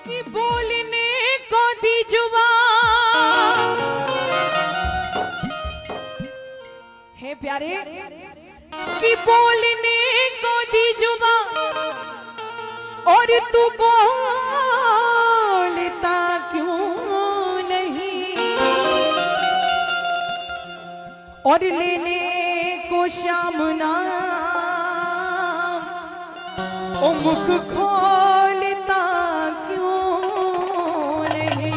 कि बोलने को दी जुबान है प्यारे, कि बोलने को दी जुबान और तू बोलता क्यों नहीं, और लेने को श्याम नाम ओ मुख खोलता क्यों नहीं,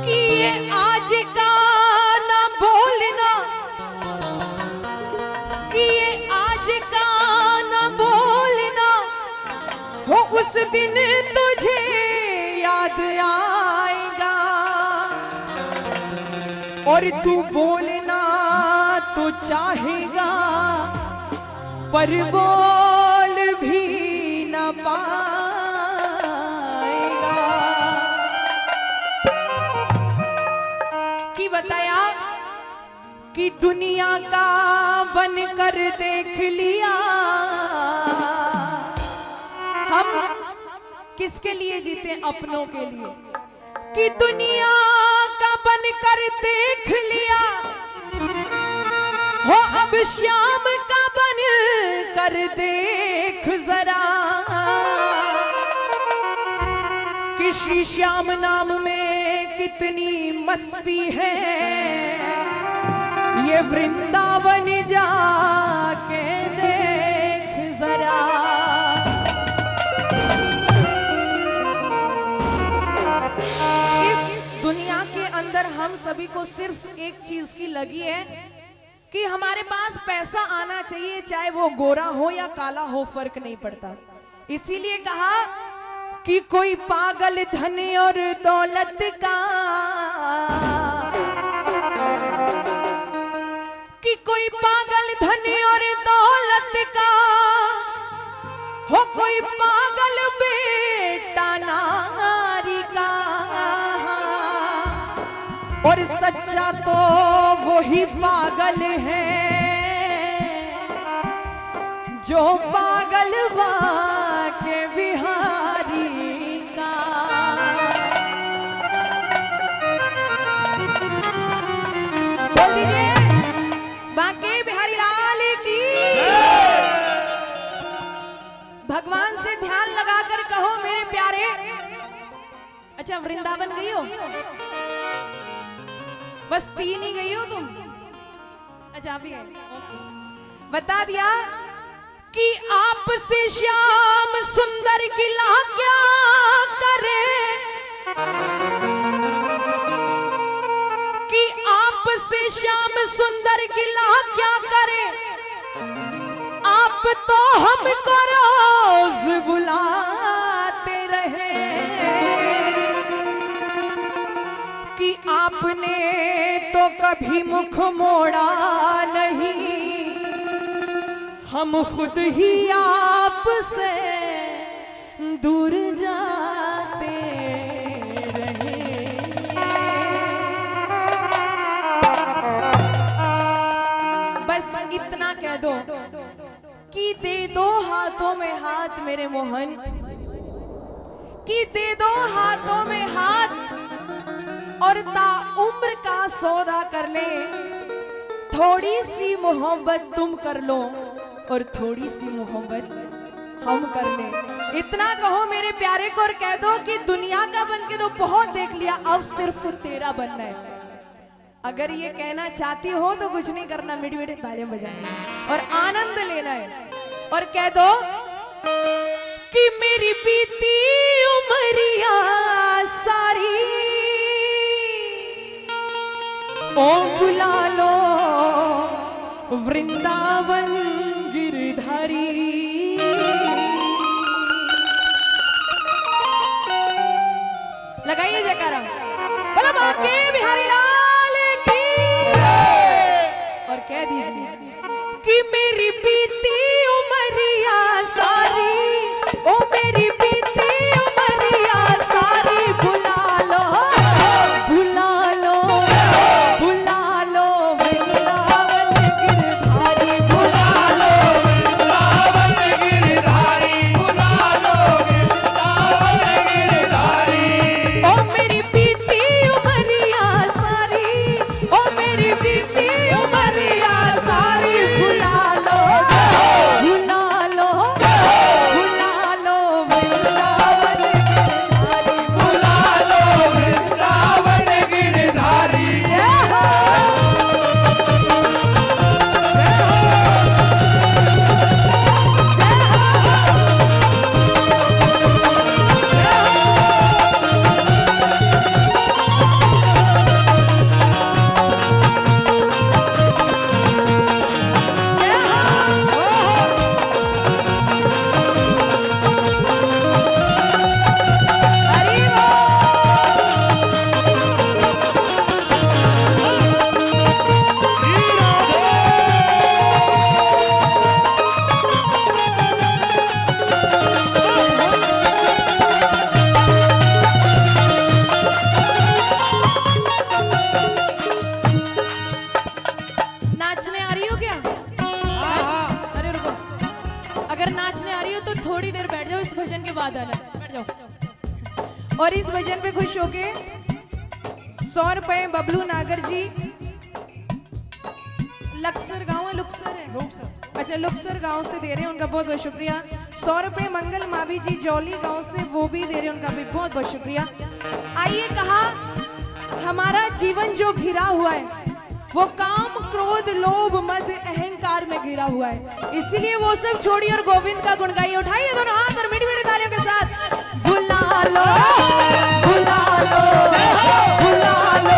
कि ये आज का ना बोलना, कि ये आज का ना बोलना हो उस दिन तुझे याद आएगा, और तू बोलना तो चाहेगा पर बोल भी ना पाएगा। कि बताया कि दुनिया का बनकर देख लिया, हम किसके लिए जीते? अपनों के लिए। कि दुनिया का बनकर देख लिया हो, अब श्याम का बन कर देख जरा, किसी श्याम नाम में कितनी मस्ती है, ये वृंदावन जाके देख जरा। इस दुनिया के अंदर हम सभी को सिर्फ एक चीज की लगी है कि हमारे पास पैसा आना चाहिए, चाहे वो गोरा हो या काला हो, फर्क नहीं पड़ता। इसीलिए कहा कि कोई पागल धन और दौलत का, कि कोई पागल धन और दौलत का हो, कोई पागल बेटा नारी का, और सच्चा तो वही पागल है जो पागल के बिहारी का। बोल दीजिए बाके बिहारी लाल की। भगवान से ध्यान लगाकर कहो मेरे प्यारे। अच्छा वृंदावन गई हो? बस 3 ही गई हो तुम? अच्छा आप ही गए, बता दिया कि आपसे श्याम सुंदर गिला क्या करे, कि आपसे श्याम सुंदर गिला क्या करे, आप तो हमको रोज बुलाते रहे, कि आपने तो कभी मुख मोड़ा नहीं, हम खुद ही आपसे दूर जाते रहे। बस इतना कह दो कि दे दो हाथों में हाथ मेरे मोहन, कि दे दो हाथों में हाथ और ताउम्र का सौदा कर ले, थोड़ी सी मोहब्बत तुम कर लो और थोड़ी सी मोहब्बत हम कर ले। इतना कहो मेरे प्यारे को और कह दो कि दुनिया का बन के तो बहुत देख लिया, अब सिर्फ तेरा बनना है। अगर ये कहना चाहती हो तो कुछ नहीं करना, मीठी मीठी तालियां बजानी और आनंद लेना है, और कह दो कि मेरी बीती उमरिया सारी ओ बुला लो वृंदावन गिरधारी। लगाइए जयकारा, बोलो बाके बिहारी लाल की। और कह दीजिए कि मेरी बीती उमरिया सारी ओ मेरी बीती उमरिया सारी बुला लो बुला लो बुला लो वृंदावन गिरधारी, बुला लो वृंदावन अगर नाचने आ रही हो तो थोड़ी देर बैठ जाओ, इस भजन के बाद आना, बैठ जाओ। और इस भजन पे खुश होके 100 रुपए बबलू नागर जी, लक्सर गांव है, लुक्सर है, अच्छा लुक्सर गांव से दे रहे हैं, उनका बहुत बहुत शुक्रिया। 100 रुपए मंगल मावी जी जौली गांव से, वो भी दे रहे हैं, उनका भी बहुत बहुत शुक्रिया। आइए, कहा हमारा जीवन जो घिरा हुआ है वो काम क्रोध लोभ मद अहंकार में घिरा हुआ है, इसीलिए वो सब छोड़िए और गोविंद का गुण गाइए। उठाइए दोनों हाथ और मीठी मीठी तालियों के साथ, बुला लो बुला लो बुला लो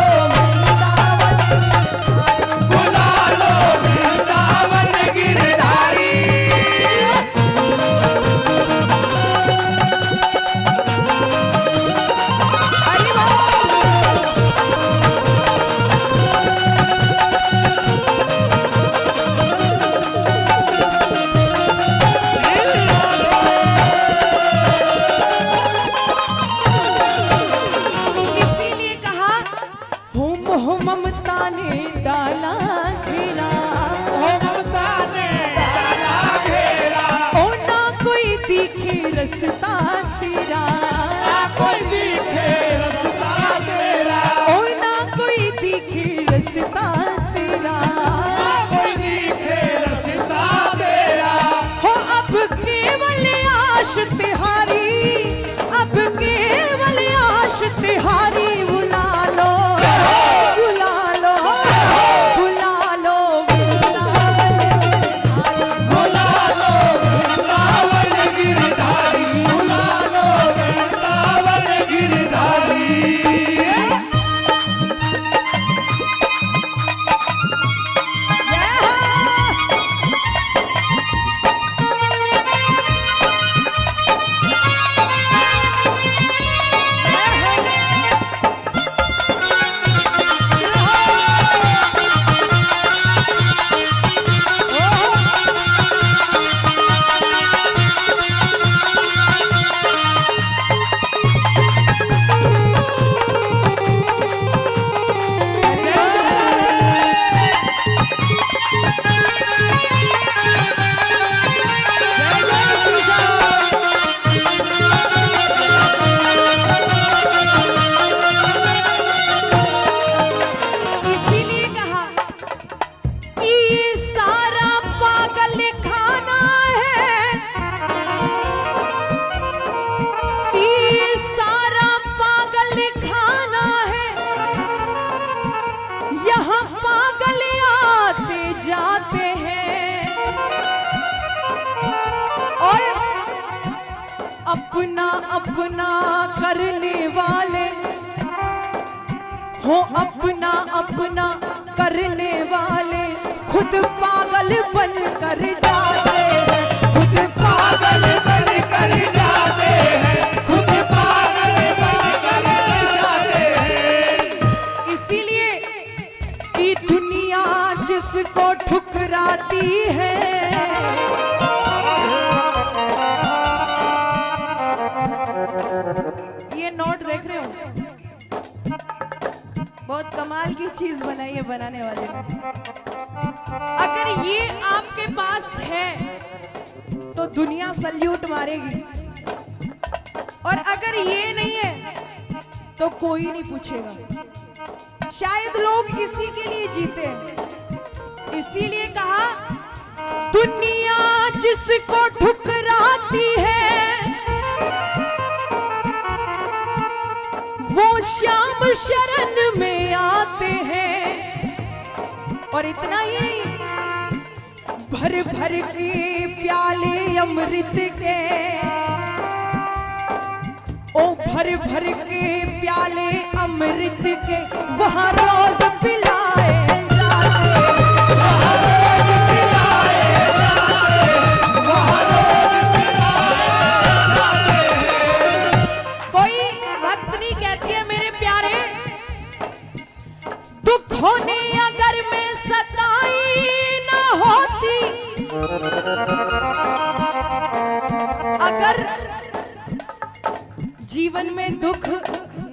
रस्ता तेरा, कोई दिखे रस्ता तेरा, ओ ना कोई दिखे रस्ता तेरा, कोई दिखे रस्ता तेरा, हो अब केवल आश तिहारी, अब केवल आश तिहारी, बुला लो बुला लो बुला लो बुला लो वृंदावन गिरधारी, अपना अपना करने वाले हो, अपना अपना करने वाले खुद पागल बन कर जाते हैं, खुद पागल बन कर जाते हैं, खुद पागल बन कर जाते हैं। इसीलिए कि दुनिया जिसको ठुकराती है, ये नोट देख रहे हो, बहुत कमाल की चीज बनाई है बनाने वाले ने। अगर ये आपके पास है तो दुनिया सल्यूट मारेगी, और अगर ये नहीं है तो कोई नहीं पूछेगा। शायद लोग इसी के लिए जीते हैं, इसीलिए कहा दुनिया जिसको ठुकराती है वो श्याम शरण में आते हैं। और इतना ही नहीं, भर भर के प्याले अमृत के, ओ भर भर के प्याले अमृत के वहाँ रोज पिलाए जाते, वहाँ रोज पिलाए जाते, वहाँ रोज पिलाए जाते। कोई भक्तनी कहती है मेरे प्यारे, दुख होने अगर मैं सताई ना होती, अगर जीवन में दुख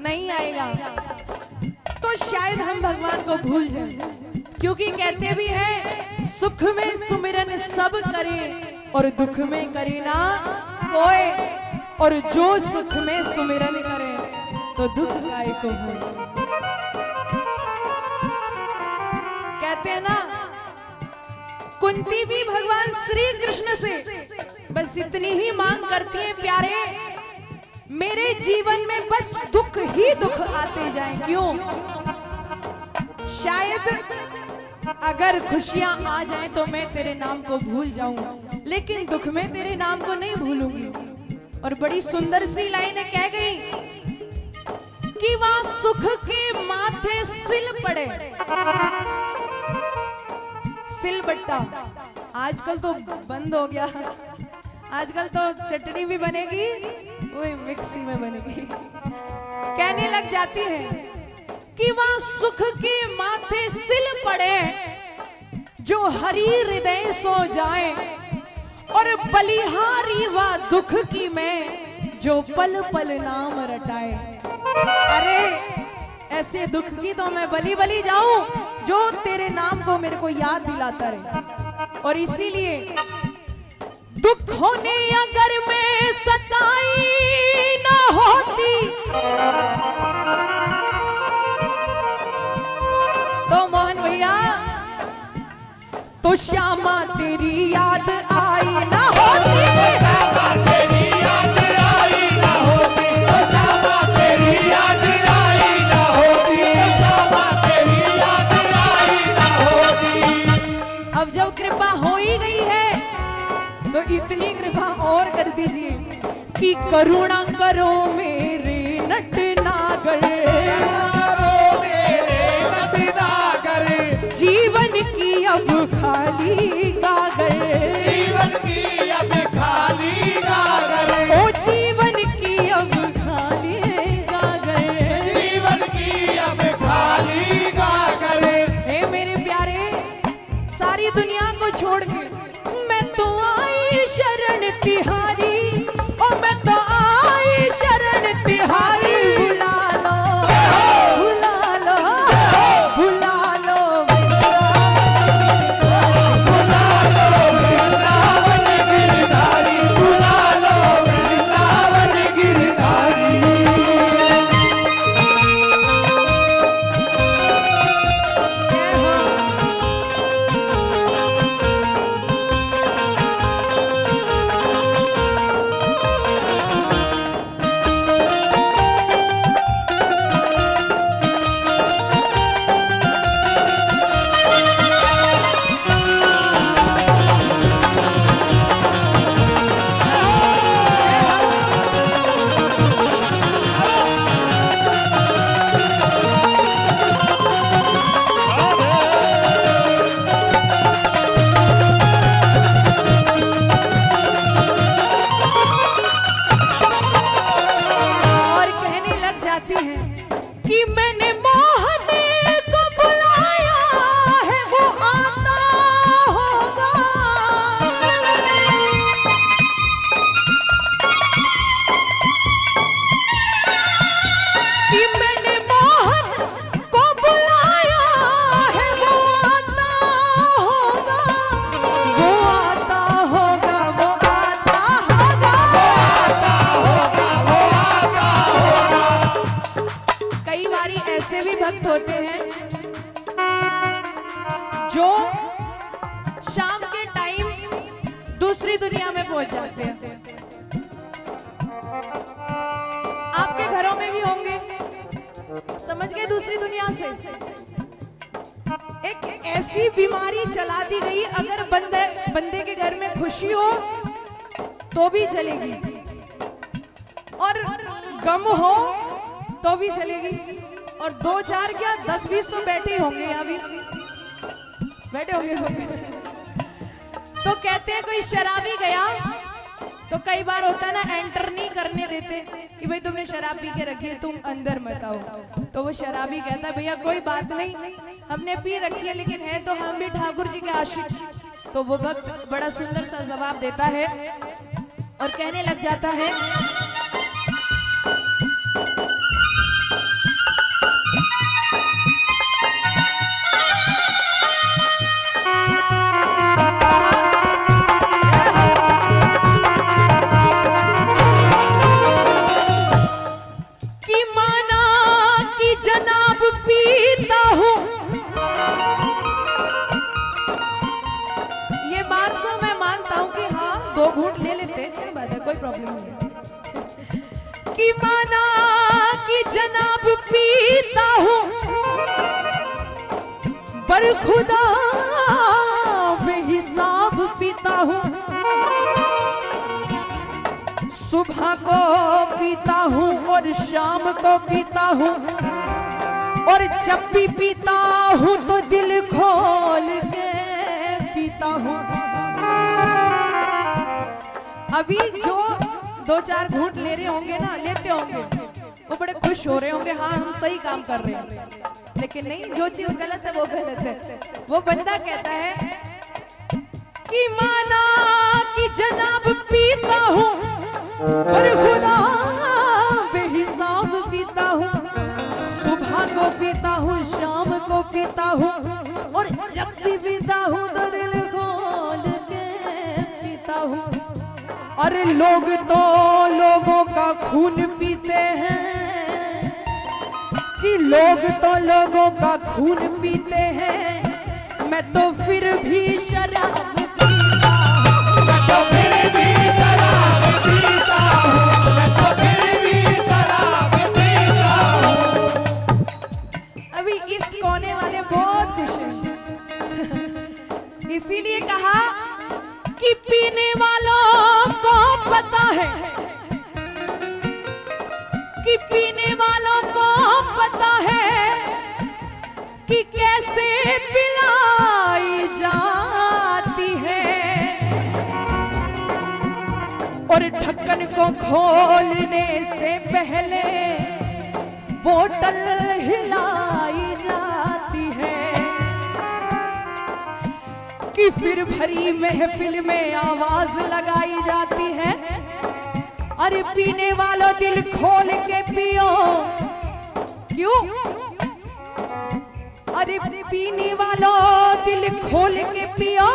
नहीं आएगा तो शायद हम भगवान को भूल जाएं, क्योंकि कहते भी हैं सुख में सुमिरन सब करें और दुख में करे ना कोई, और जो सुख में सुमिरन करे तो दुख काहे को होए। कहते हैं ना, कुंती भी भगवान श्री कृष्ण से बस इतनी ही मांग करती है, प्यारे मेरे जीवन में बस दुख ही दुख आते जाएं। क्यों? शायद अगर खुशियां आ जाएं तो मैं तेरे नाम को भूल जाऊं, लेकिन दुख में तेरे नाम को नहीं भूलूंगी। और बड़ी सुंदर सी लाइनें कह गई कि वहां सुख के माथे सिल पड़े। सिलबट्टा आजकल तो बंद हो गया, आजकल तो चटनी भी बनेगी वही मिक्सी में बनेगी। कहने लग जाती है कि वहां सुख के माथे सिल पड़े, जो हरि हृदय सो जाए, और बलिहारी व दुख की मैं, जो पल पल नाम रटाए। अरे ऐसे दुख की तो मैं बली बली जाऊं जो तेरे नाम को मेरे को याद दिलाता रहे। और इसीलिए दुखों ने अगर मैं सताई ना होती तो मोहन भैया, तो श्यामा तेरी याद आई ना होती। अब जब कृपा हो ही गई है तो इतनी कृपा और कर दीजिए कि करुणा करो मेरे नटनागर, जीवन की अब खाली गागर, जीवन की अब खाली गागर, ओ जीवन की अब खाली गागर, जीवन की अब खाली गागर। हे मेरे प्यारे, सारी दुनिया को छोड़ के मैं तो आई शरण तिहारी, और मैं तो आई शरण तिहारी। बुला लो बुला लो बुला लो बुला लो वृंदावन गिरधारी, बुला लो वृंदावन गिरधारी। और कहने लग जाती हैं कि मैंने मोहन को बुलाया है, वो आता होगा। कि मैंने मोहन को बुलाया है, वो आता होगा, वो आता होगा, वो आता होगा। कई बारी ऐसे भी भक्त होते हैं जो शाम के टाइम दूसरी दुनिया में पहुंच जाते हैं। आपके घरों में भी होंगे, समझ गए, दूसरी दुनिया से एक ऐसी बीमारी चला दी गई, अगर बंदे के घर में खुशी हो तो भी चलेगी, और गम हो तो भी चलेगी। और 2-4 क्या 10-20 तो बैठे ही होंगे, यहाँ भी बैठे होंगे। तो कहते हैं कोई शराबी गया तो कई बार होता है ना, एंटर नहीं करने देते कि भाई तुमने शराब पी के रखी है, तुम अंदर मत आओ। तो वो शराबी कहता है भैया कोई बात नहीं, हमने पी रखी है, लेकिन है तो हम भी ठाकुर जी के आशिक। तो वो भक्त बड़ा सुंदर सा जवाब देता है और कहने लग जाता है, घूंट ले लेते हैं, क्या बात है, कोई प्रॉब्लम नहीं है। कि माना कि जनाब पीता हूँ पर खुदा बेहिसाब पीता हूँ। सुबह को पीता हूँ और शाम को पीता हूँ, और जब भी पीता हूँ तो दिल खोल के पीता हूँ। अभी जो 2-4 घूंट ले रहे होंगे ना, लेते होंगे, वो बड़े खुश हो रहे होंगे, हाँ हम सही काम कर रहे हैं। लेकिन नहीं, जो चीज गलत है वो गलत है। वो बंदा कहता है कि माना कि जनाब पीता हूँ पर खुदा बेहिसाब पीता हूँ। सुबह को पीता हूँ, शाम को पीता हूँ, और जब भी पीता हूँ तो दिल खोल के पीता हूँ। अरे लोग तो लोगों का खून पीते हैं, कि लोग तो लोगों का खून पीते हैं, मैं तो फिर भी शराब पीता हूँ। मैं तो फिर भी शराब पीता हूँ, मैं तो फिर भी शराब पीता हूँ। अभी इस कोने वाले बहुत खुश हैं। इसीलिए कहा कि पीने वालों को पता है, कि पीने वालों को पता है कि कैसे पिलाई जाती है, और ढक्कन को खोलने से पहले बोतल हिलाई जाती है, कि फिर भरी महफिल में आवाज लगाई जाती है। अरे पीने वालों दिल खोल के पियो, क्यों? अरे पीने वालों दिल खोल के पियो,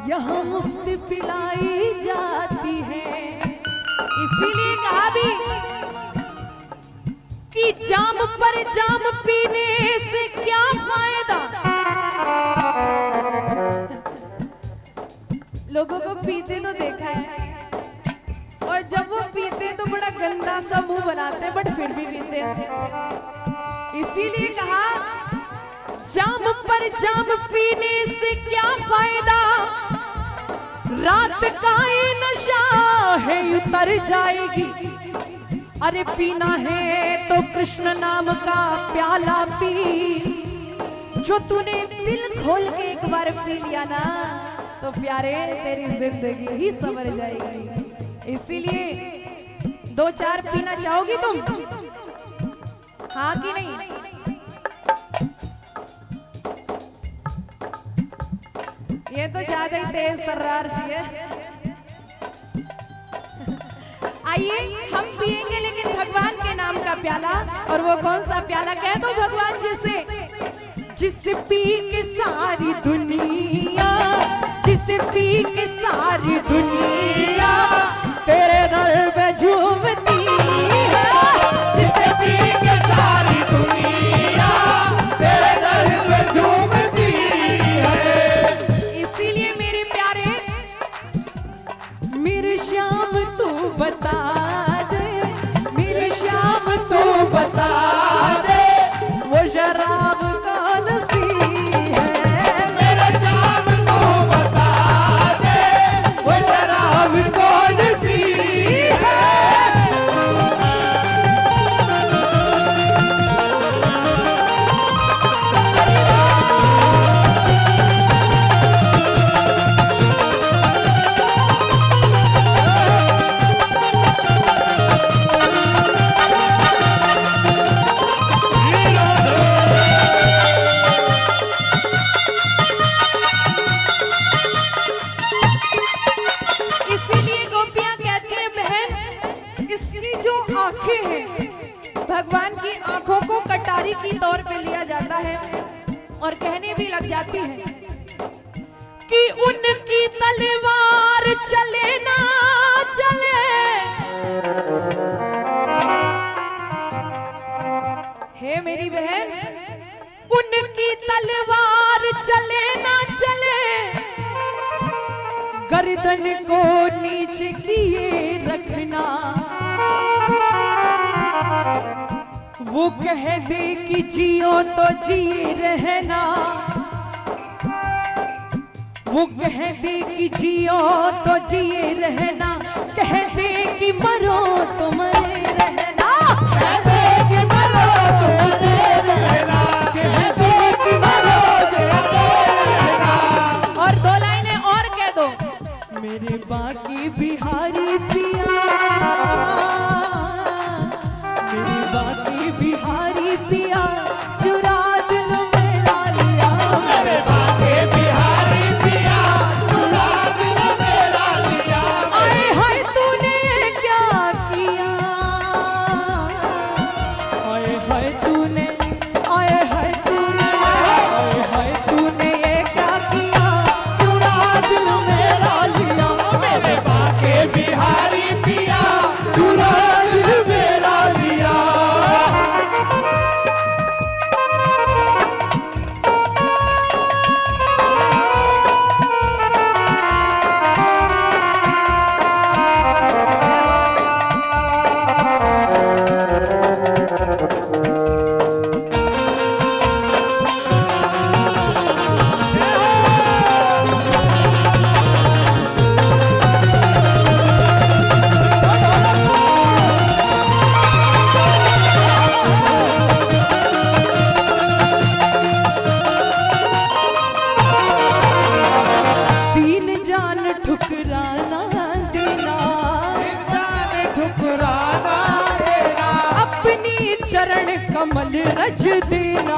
यहाँ मुफ्त पिलाई जाती है। इसीलिए कहा भी कि जाम पर जाम पीने से क्या फायदा। लोगों को पीते तो देखा है, और जब वो पीते तो बड़ा गंदा सा मुंह बनाते हैं, बट फिर भी पीते हैं। इसीलिए कहा जाम पर जाम पीने से क्या फायदा, रात का ये नशा है उतर जाएगी। अरे पीना है तो कृष्ण नाम का प्याला पी, जो तूने दिल खोल के एक बार पी लिया ना, तो प्यारे तेरी जिंदगी ही संवर जाएगी। इसीलिए 2-4 पीना चाहोगी तुम, हाँ कि नहीं? ये तो ज्यादा ही तेज तर्रार सी है। आइए हम पिएंगे लेकिन भगवान के नाम का प्याला, और वो कौन सा प्याला कह दो भगवान जिसे, जिसे पी के सारी दुनिया, जिसे पी के सारी दुनिया तेरे दर पे झूमती है, जिसे पी के सारी दुनिया तेरे दर पे झूमती है। इसीलिए मेरे प्यारे, मेरे श्याम तू बता दे, मेरे श्याम तू बता दे वो शराब कौन सी है, मेरे श्याम को बता दे वो शराब कौन सी है। इसीलिए गोपियां कहती हैं बहन, इसकी जो आंखें हैं, भगवान की आंखों को कटारी की तौर पे लिया जाता है, और कहने भी लग जाती है कि उनकी तलवार चले ना चले, हे मेरी बहन, उनकी तलवार चले ना चले, गर्दन को नीच किए रखना। वो कह दे कि जियो तो जिए रहना, वो कह दे कि जियो तो जिए रहना, कह दे कि मरो तो मरे रहना। कहते कि मरो तो मरे रहना, कहते कि मरो तो मरे रहना। और दो लाइनें और कह दो। मेरे बाकी बिहारी पिया, मेरे बाकी बिहारी पिया, चुरा दिल मेरा लिया। मेरे बाके बिहारी पिया, चुरा दिल मेरा लिया। आए हाय तूने क्या किया, आए हाय तूने, आए हाय तूने, आए हाय तूने ये क्या किया, चुरा दिल मेरा लिया। मेरे बाके बिहारी पिया, चुरा दिल मेरा लिया। दीन जान ठुकराना देना, जाने ठुकराना देना, अपनी चरण कमल रज देना।